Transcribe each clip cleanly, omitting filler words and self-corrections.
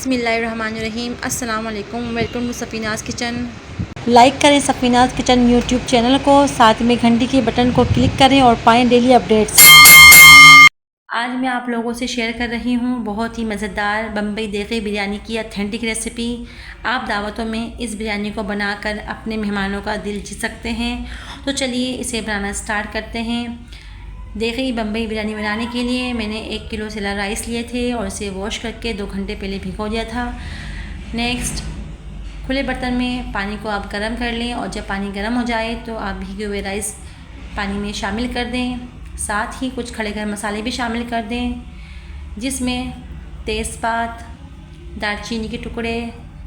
बिस्मिल्लाहिर्रहमानिर्रहीम। अस्सलाम वालेकुम। Welcome to Safinaz kitchen. Like करें सफ़ीनाज़ किचन यूट्यूब चैनल को, साथ में घंटी के बटन को क्लिक करें और पाएँ डेली अपडेट्स। आज मैं आप लोगों से शेयर कर रही हूँ बहुत ही मज़ेदार बम्बई देगी बिरयानी की ऑथेंटिक रेसिपी। आप दावतों में इस बिरयानी को बनाकर अपने मेहमानों का दिल जीत सकते हैं। तो चलिए इसे बनाना स्टार्ट करते हैं। देगी बम्बई बिरयानी बनाने के लिए मैंने 1 किलो सेला राइस लिए थे और इसे वॉश करके 2 घंटे पहले भिगो दिया था। नेक्स्ट, खुले बर्तन में पानी को आप गर्म कर लें और जब पानी गर्म हो जाए तो आप भीगे हुए राइस पानी में शामिल कर दें। साथ ही कुछ खड़े गरम मसाले भी शामिल कर दें, जिसमें तेज़पात, दालचीनी के टुकड़े,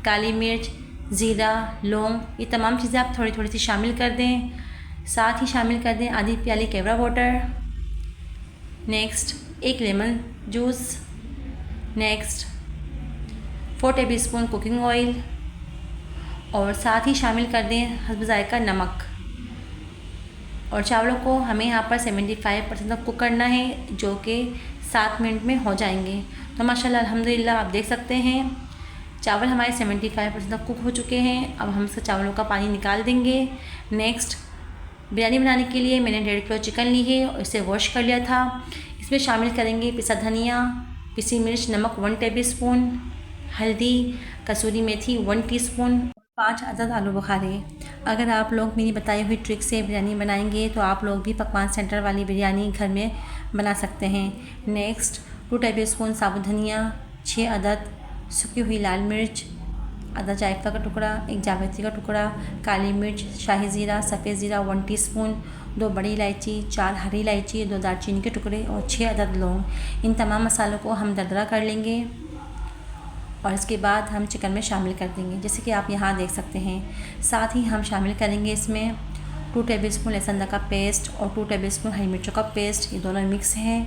काली मिर्च, ज़ीरा, लौंग, ये तमाम चीज़ें आप थोड़ी थोड़ी सी शामिल कर दें। साथ ही शामिल कर दें आधी प्याली केवड़ा water. Next, 1 lemon juice. Next, 4 tablespoon cooking oil और साथ ही शामिल कर दें हस्ब ज़ायक़ा नमक। और चावलों को हमें यहाँ पर 75% तक कुक करना है, जो कि 7 मिनट में हो जाएंगे। तो माशाल्लाह अल्हम्दुलिल्लाह आप देख सकते हैं चावल हमारे 75% तक कुक हो चुके हैं। अब हम चावलों का पानी निकाल देंगे। नेक्स्ट, बिरयानी बनाने के लिए मैंने 1.5 किलो चिकन ली है और इसे वॉश कर लिया था। इसमें शामिल करेंगे पिसा धनिया, पिसी मिर्च, नमक 1 टेबलस्पून, हल्दी, कसूरी मेथी 1 टीस्पून, 5 अदद आलू बुखारे। अगर आप लोग मेरी बताई हुई ट्रिक से बिरयानी बनाएंगे तो आप लोग भी पकवान सेंटर वाली बिरयानी घर में बना सकते हैं। नेक्स्ट, 2 टेबलस्पून साबुत धनिया, 6 अदद सूखी हुई लाल मिर्च, आधा जायफल का टुकड़ा, 1 जावित्री का टुकड़ा, काली मिर्च, शाही ज़ीरा, सफ़ेद ज़ीरा 1 टीस्पून, 2 बड़ी इलायची, 4 हरी इलायची, 2 दालचीनी के टुकड़े और 6 अदद लौंग। इन तमाम मसालों को हम दरदरा कर लेंगे और इसके बाद हम चिकन में शामिल कर देंगे, जैसे कि आप यहाँ देख सकते हैं। साथ ही हम शामिल करेंगे इसमें 2 टेबलस्पून लहसुन का पेस्ट और 2 टेबलस्पून हरी मिर्चों का पेस्ट, ये दोनों मिक्स हैं।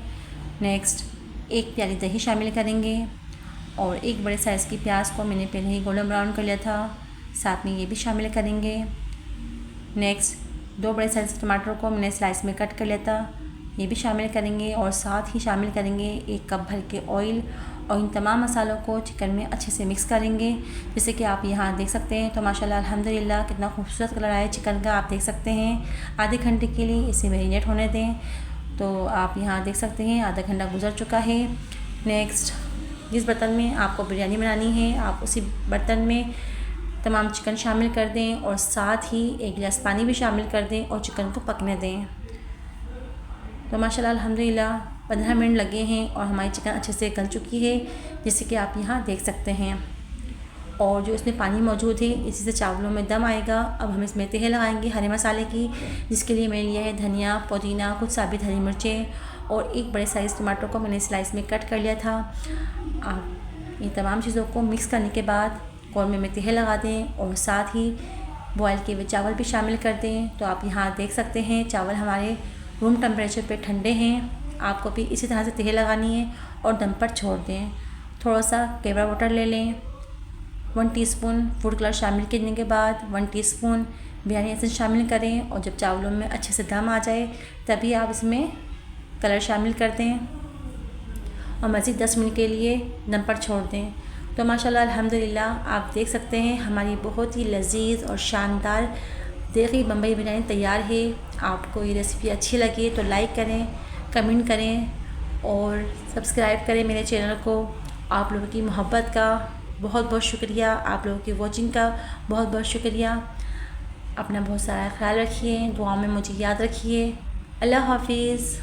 नेक्स्ट, 1 प्याली दही शामिल करेंगे और 1 बड़े साइज़ की प्याज को मैंने पहले ही गोल्डन ब्राउन कर लिया था, साथ में ये भी शामिल करेंगे। नेक्स्ट, 2 बड़े साइज़ के टमाटर को मैंने स्लाइस में कट कर लिया था, ये भी शामिल करेंगे। और साथ ही शामिल करेंगे 1 कप भर के ऑयल और इन तमाम मसालों को चिकन में अच्छे से मिक्स करेंगे, जैसे कि आप यहाँ देख सकते हैं। तो माशाल्लाह अल्हम्दुलिल्लाह कितना खूबसूरत कलर आया चिकन का, आप देख सकते हैं। आधे घंटे के लिए इसे मैरिनेट होने दें। तो आप यहाँ देख सकते हैं आधा घंटा गुजर चुका है। नेक्स्ट, जिस बर्तन में आपको बिरयानी बनानी है आप उसी बर्तन में तमाम चिकन शामिल कर दें और साथ ही 1 गिलास पानी भी शामिल कर दें और चिकन को पकने दें। तो माशाल्लाह अल्हम्दुलिल्लाह 15 मिनट लगे हैं और हमारी चिकन अच्छे से गल चुकी है, जैसे कि आप यहाँ देख सकते हैं। और जो इसमें पानी मौजूद है इसी से चावलों में दम आएगा। अब हम इसमें तह लगाएंगे हरे मसाले की, जिसके लिए मैंने लिया है धनिया, पुदीना, कुछ साबित हरी मिर्चें और 1 बड़े साइज़ टमाटर को मैंने स्लाइस में कट कर लिया था। आप ये तमाम चीज़ों को मिक्स करने के बाद कौरमे में तह लगा दें और साथ ही बॉयल किए हुए चावल भी शामिल कर दें। तो आप यहाँ देख सकते हैं चावल हमारे रूम टेम्परेचर पे ठंडे हैं। आपको भी इसी तरह से तह लगानी है और दम पर छोड़ दें। थोड़ा सा केवड़ा वाटर ले लें, 1 टीस्पून फूड कलर शामिल करने के बाद 1 टीस्पून बिरयानी एसेंस शामिल करें और जब चावलों में अच्छे से दम आ जाए तभी आप इसमें कलर शामिल कर दें और मज़ीद 10 मिनट के लिए दम पर छोड़ दें। तो माशाल्लाह अल्हम्दुलिल्लाह आप देख सकते हैं हमारी बहुत ही लजीज और शानदार देगी बम्बई बिरयानी तैयार है। आपको ये रेसिपी अच्छी लगी तो लाइक करें, कमेंट करें और सब्सक्राइब करें मेरे चैनल को। आप लोगों की मोहब्बत का बहुत बहुत शुक्रिया, आप लोगों की वॉचिंग का बहुत बहुत शुक्रिया। अपना बहुत सारा ख्याल रखिए, दुआ में मुझे याद रखिए। अल्लाह हाफिज़।